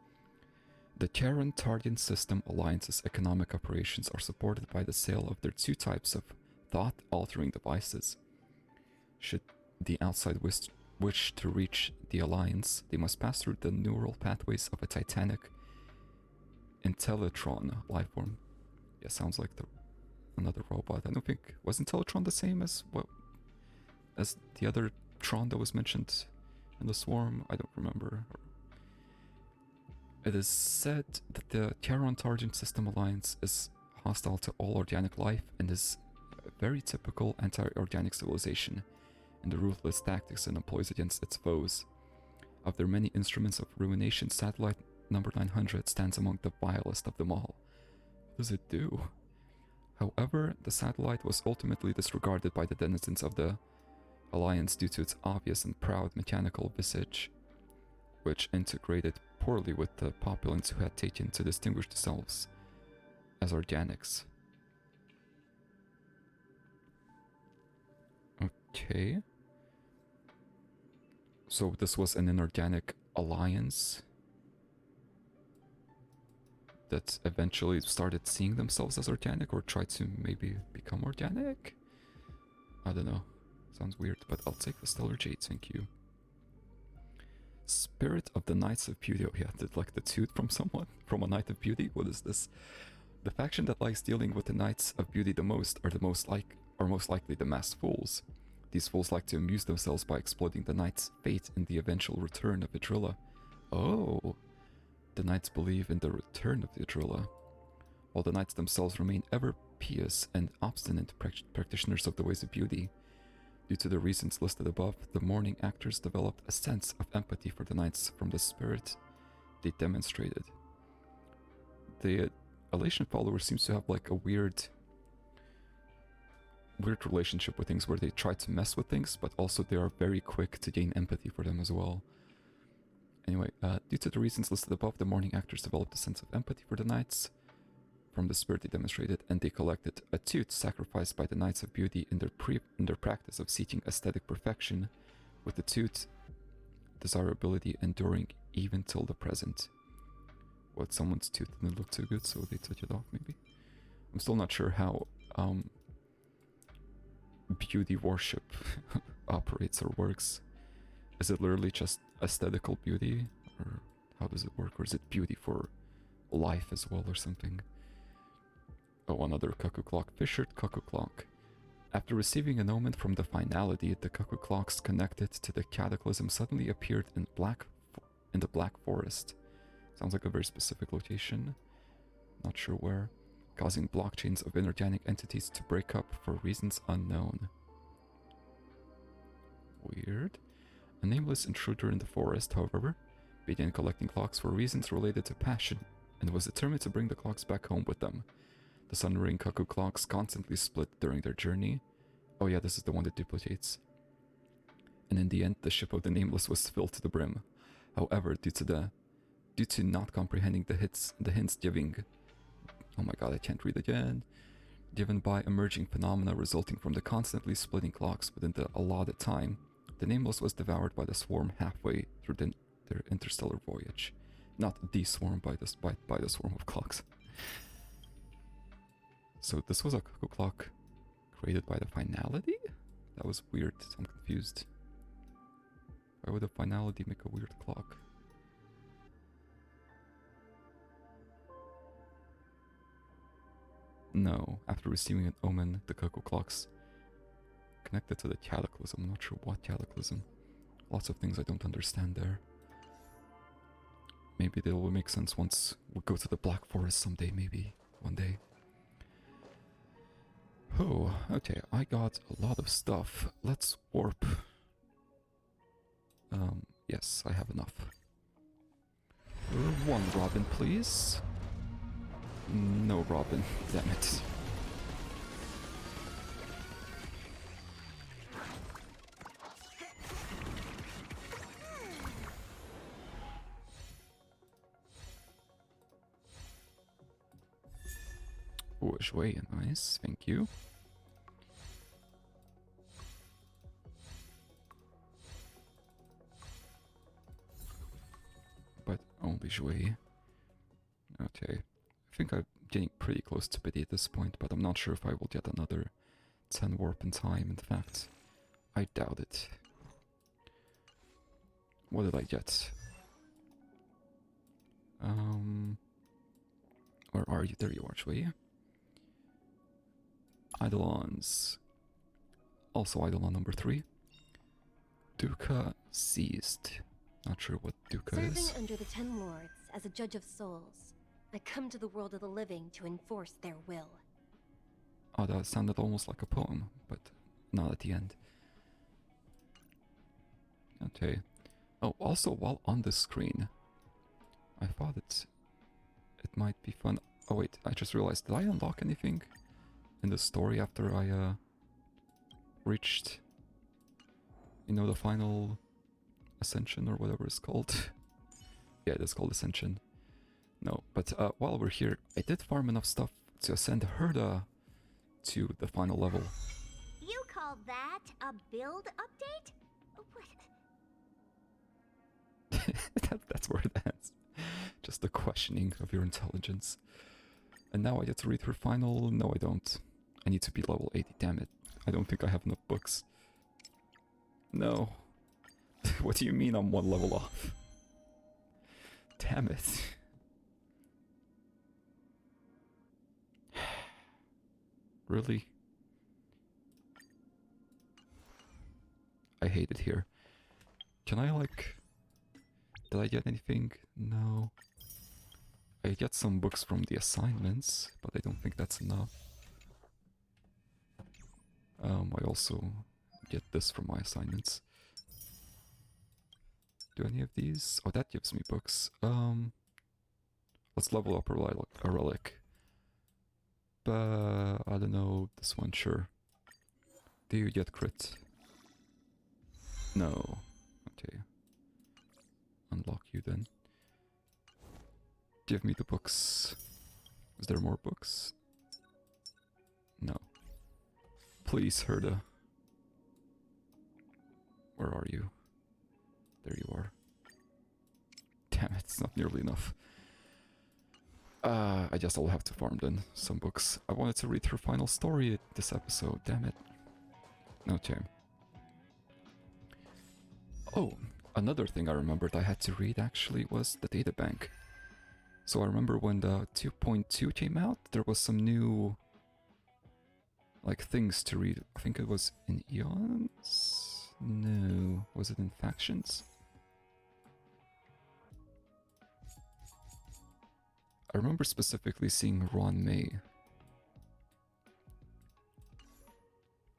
The Terran Tardian System Alliance's economic operations are supported by the sale of their two types of thought-altering devices. Should the outside wish to reach the Alliance, they must pass through the neural pathways of a titanic Intellitron lifeform. Yeah, sounds like another robot. I don't think... Was Intellitron the same as the other Tron that was mentioned in the Swarm? I don't remember. It is said that the Terran Targent System Alliance is hostile to all organic life and is a very typical anti-organic civilization in the ruthless tactics it employs against its foes. Of their many instruments of ruination, satellite number 900 stands among the vilest of them all. What does it do? However, the satellite was ultimately disregarded by the denizens of the Alliance due to its obvious and proud mechanical visage, which integrated poorly with the populace who had taken to distinguish themselves as organics. Okay. So this was an inorganic alliance that eventually started seeing themselves as organic, or tried to maybe become organic? I don't know. Sounds weird, but I'll take the Stellar Jade, thank you. Spirit of the Knights of Beauty. Oh yeah, did like the toot from someone? From a Knight of Beauty? What is this? The faction that likes dealing with the Knights of Beauty the most are most likely the masked fools. These fools like to amuse themselves by exploiting the Knight's fate in the eventual return of Vidrilla. Oh, the Knights believe in the return of Vidrilla, while the Knights themselves remain ever pious and obstinate practitioners of the ways of beauty. Due to the reasons listed above, the mourning actors developed a sense of empathy for the Knights from the spirit they demonstrated. The Elation follower seems to have like a weird relationship with things, where they try to mess with things, but also they are very quick to gain empathy for them as well. Anyway, due to the reasons listed above, the mourning actors developed a sense of empathy for the Knights from the spirit they demonstrated, and they collected a toot sacrificed by the Knights of Beauty in their practice of seeking aesthetic perfection, with the toot desirability enduring even till the present. What, someone's toot didn't look too good, so they took it off maybe? I'm still not sure how beauty worship operates or works. Is it literally just aesthetical beauty, or how does it work? Or is it beauty for life as well or something? Oh, another cuckoo clock. Fissured cuckoo clock. After receiving an omen from the finality, the cuckoo clocks connected to the cataclysm suddenly appeared in the Black Forest. Sounds like a very specific location. Not sure where. Causing blockchains of inorganic entities to break up for reasons unknown. Weird. A nameless intruder in the forest, however, began collecting clocks for reasons related to passion, and was determined to bring the clocks back home with them. The Sun Ring Cuckoo clocks constantly split during their journey. Oh yeah, this is the one that duplicates. And in the end, the ship of the Nameless was filled to the brim. However, due to not comprehending the hints giving, oh my god, I can't read again, given by emerging phenomena resulting from the constantly splitting clocks within the allotted time, the Nameless was devoured by the swarm halfway through their interstellar voyage. Not the swarm, by the swarm of clocks. So this was a cuckoo clock created by the finality? That was weird, I'm confused. Why would the finality make a weird clock? No, after receiving an omen, the cuckoo clocks connected to the cataclysm. I'm not sure what cataclysm. Lots of things I don't understand there. Maybe they will make sense once we go to the Black Forest someday, maybe. One day. Oh, okay, I got a lot of stuff. Let's warp. Yes, I have enough. One Robin, please. No Robin, damn it. Oh, Shui, nice, thank you. But only Shui. Okay. I think I'm getting pretty close to Biddy at this point, but I'm not sure if I will get another 10 warp in time, in fact. I doubt it. What did I get? Where are you? There you are, Shui. Eidolons. Also Eidolon number 3. Dukkha seized. Not sure what Dukkha is. Serving under the 10 lords as a judge of souls, I come to the world of the living to enforce their will. Oh, that sounded almost like a poem, but not at the end. Okay. Oh, also, while on the screen, I thought it might be fun. Oh wait, I just realized, did I unlock anything in the story after I reached, you know, the final ascension or whatever it's called? Yeah, it is called ascension. No, but while we're here, I did farm enough stuff to ascend Herda to the final level. You call that a build update? What? That's where it ends. Just the questioning of your intelligence. And now I get to read her final. No, I don't. I need to be level 80, damn it. I don't think I have enough books. No. What do you mean I'm one level off? Damn it. Really? I hate it here. Can I, like... Did I get anything? No. I get some books from the assignments, but I don't think that's enough. I also get this from my assignments. Do any of these? Oh, that gives me books. Let's level up a relic. But I don't know, this one, sure. Do you get crit? No. Okay. Unlock you then. Give me the books. Is there more books? No. Please, Herda. Where are you? There you are. Damn it, it's not nearly enough. I guess I'll have to farm then some books. I wanted to read her final story this episode, damn it. Okay. Oh, another thing I remembered I had to read actually was the databank. So I remember when the 2.2 came out, there was some new, like, things to read. I think it was in Aeons? No, was it in Factions? I remember specifically seeing Ron May.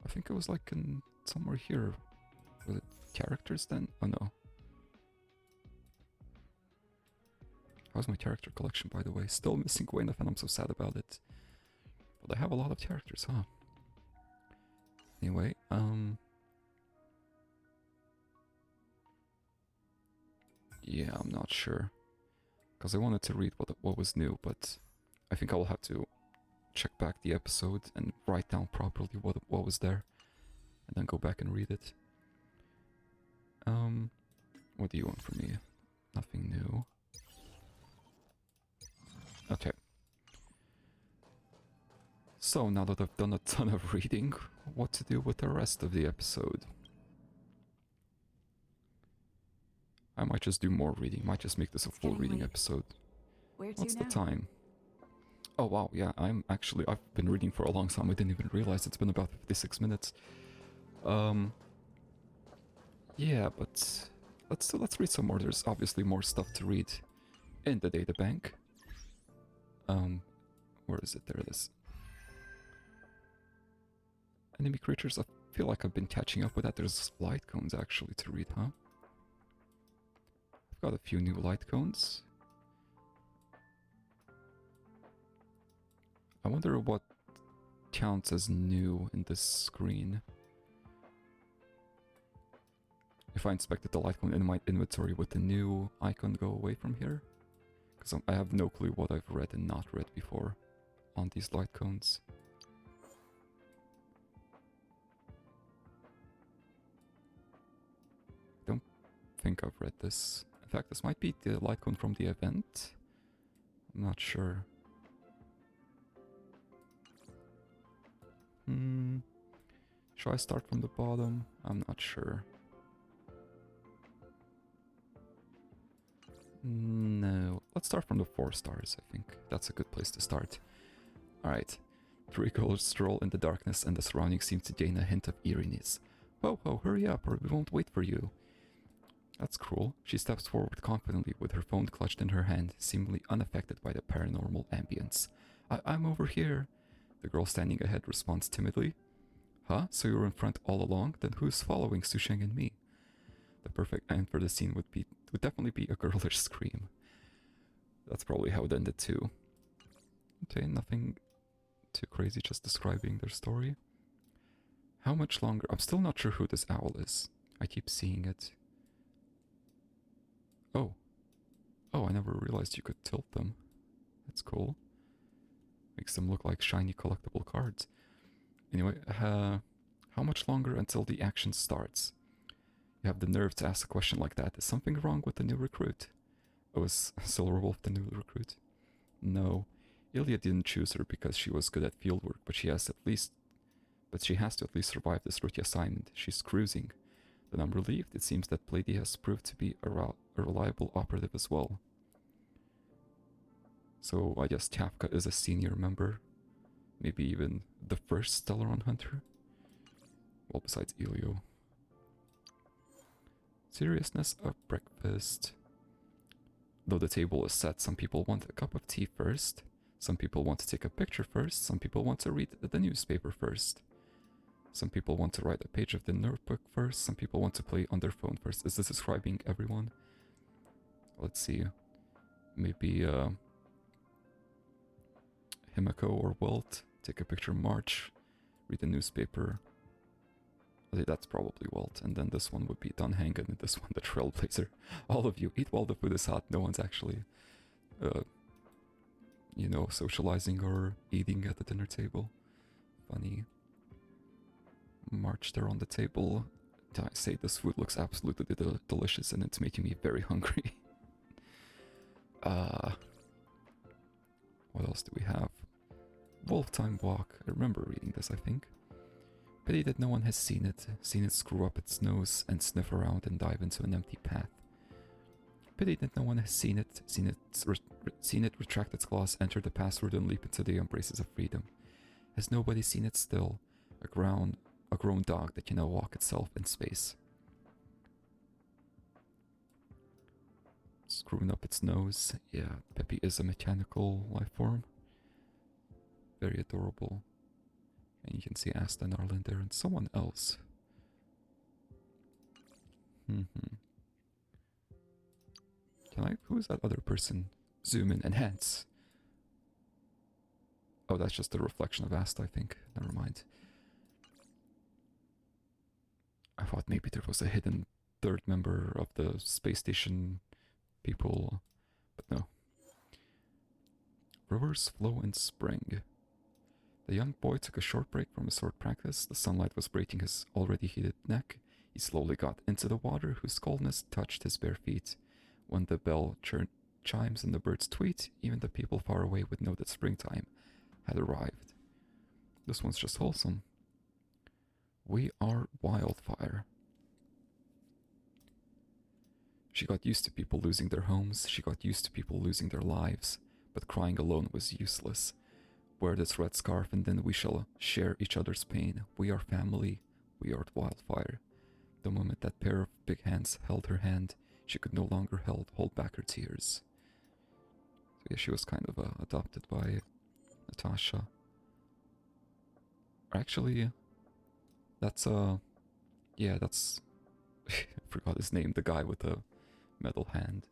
I think it was like in somewhere here. Was it characters then? Oh no. How's my character collection, by the way? Still missing Gwyneth and I'm so sad about it. But I have a lot of characters, huh? Anyway, yeah, I'm not sure. Because I wanted to read what was new, but I think I will have to check back the episode and write down properly what was there. And then go back and read it. What do you want from me? Nothing new. Okay. So now that I've done a ton of reading, what to do with the rest of the episode? I might just do more reading, might just make this a full reading episode. What's the time? Oh wow, yeah, I've been reading for a long time, I didn't even realize it's been about 56 minutes. Yeah, but let's read some more. There's obviously more stuff to read in the databank. Where is it? There it is. Enemy creatures, I feel like I've been catching up with that. There's light cones actually to read, huh? I've got a few new light cones. I wonder what counts as new in this screen. If I inspected the light cone in my inventory, would the new icon go away from here? Because I have no clue what I've read and not read before on these light cones. I don't think I've read this. In fact, this might be the light cone from the event. I'm not sure. Should I start from the bottom? I'm not sure. No, let's start from the 4 stars, I think. That's a good place to start. Alright. 3 girls stroll in the darkness and the surroundings seem to gain a hint of eeriness. Ho ho, hurry up or we won't wait for you. That's cruel. She steps forward confidently with her phone clutched in her hand, seemingly unaffected by the paranormal ambience. I'm over here. The girl standing ahead responds timidly. Huh? So you were in front all along? Then who's following Susheng and me? The perfect end for the scene would definitely be a girlish scream. That's probably how it ended too. Okay, nothing too crazy, just describing their story. How much longer? I'm still not sure who this owl is. I keep seeing it. Oh. Oh, I never realized you could tilt them. That's cool. Makes them look like shiny collectible cards. Anyway, how much longer until the action starts? You have the nerve to ask a question like that. Is something wrong with the new recruit? Oh, is Silverwolf the new recruit? No. Ilya didn't choose her because she was good at fieldwork, but she has to at least survive this rookie assignment. She's cruising. Then I'm relieved. It seems that Blady has proved to be a reliable operative as well. So I guess Kafka is a senior member. Maybe even the first Stellaron hunter. Well, besides Elio. Seriousness of breakfast. Though the table is set, some people want a cup of tea first. Some people want to take a picture first. Some people want to read the newspaper first. Some people want to write a page of the notebook first. Some people want to play on their phone first. Is this describing everyone? Let's see. Maybe Himiko or Welt. Take a picture March. Read the newspaper. Okay, that's probably Walt. And then this one would be Dunhangen and this one the Trailblazer. All of you, eat while the food is hot. No one's actually, you know, socializing or eating at the dinner table. Funny. March there on the table. I say this food looks absolutely delicious and it's making me very hungry. What else do we have? Wolf Time Walk. I remember reading this, I think. Pity that no one has seen it screw up its nose and sniff around and dive into an empty path. Pity that no one has seen it retract its claws, enter the password and leap into the embraces of freedom. Has nobody seen it still? A grown dog that can now walk itself in space. screwing up its nose. Yeah, Peppy is a mechanical life form. Very adorable. And you can see Asta and Arlen there and someone else. Can I? Who's that other person? Zoom in, enhance. Oh, that's just a reflection of Asta, I think. Never mind. I thought maybe there was a hidden third member of the space station people, but no. Rivers flow in spring. The young boy took a short break from his sword practice. The sunlight was breaking his already heated neck. He slowly got into the water, whose coldness touched his bare feet. When the bell chimes and the birds tweet, even the people far away would know that springtime had arrived. This one's just wholesome. We are wildfire. She got used to people losing their homes, she got used to people losing their lives, but crying alone was useless. Wear this red scarf and then we shall share each other's pain. We are family, we are wildfire. The moment that pair of big hands held her hand, she could no longer hold back her tears. So yeah, she was kind of adopted by Natasha. Actually, that's yeah, that's I forgot his name, the guy with the metal hand.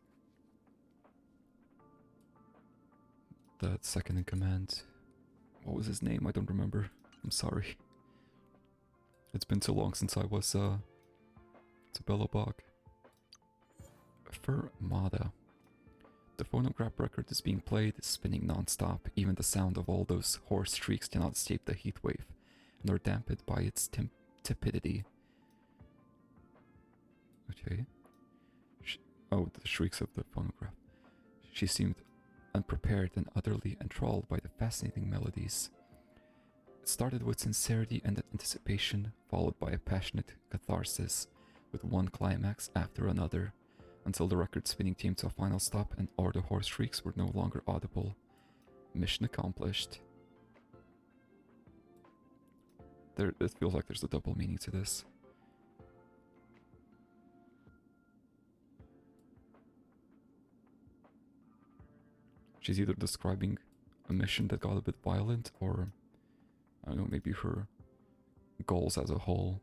The second in command. What was his name? I don't remember. I'm sorry. It's been so long since I was Tabella Bog. Fermata. The phonograph record is being played, spinning non-stop. Even the sound of all those hoarse shrieks cannot escape the heat wave, nor dampened by its tepidity. Okay. Oh, the shrieks of the phonograph. She seemed unprepared and utterly enthralled by the fascinating melodies. It started with sincerity and anticipation, followed by a passionate catharsis, with one climax after another, until the record spinning came to a final stop and all the hoarse shrieks were no longer audible. Mission accomplished. It feels like there's a double meaning to this. She's either describing a mission that got a bit violent, or, I don't know, maybe her goals as a whole.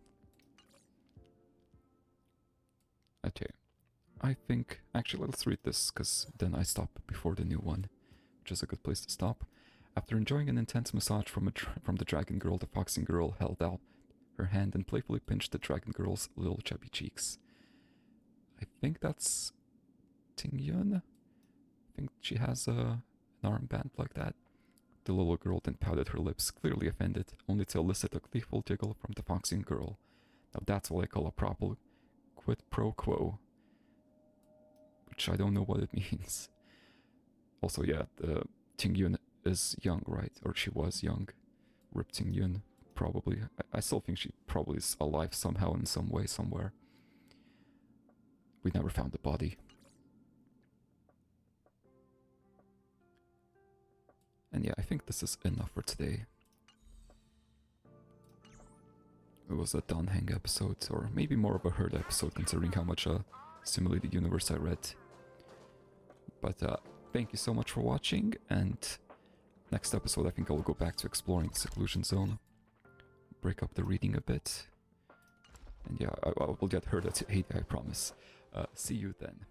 Okay. I think, actually let's read this, because then I stop before the new one, which is a good place to stop. After enjoying an intense massage from the dragon girl, the foxing girl held out her hand and playfully pinched the dragon girl's little chubby cheeks. I think that's Tingyun? I think she has an armband like that. The little girl then pouted her lips, clearly offended, only to elicit a gleeful jiggle from the foxing girl. Now that's what I call a proper quid pro quo. Which I don't know what it means. Also, yeah, Tingyun is young, right? Or she was young. Rip Tingyun, probably. I still think she probably is alive somehow in some way, somewhere. We never found the body. And yeah, I think this is enough for today. It was a Danheng episode, or maybe more of a Herd episode, considering how much simulated universe I read. But thank you so much for watching, and next episode I think I'll go back to exploring the seclusion zone, break up the reading a bit, and yeah, I will get Herd at 80, I promise. See you then.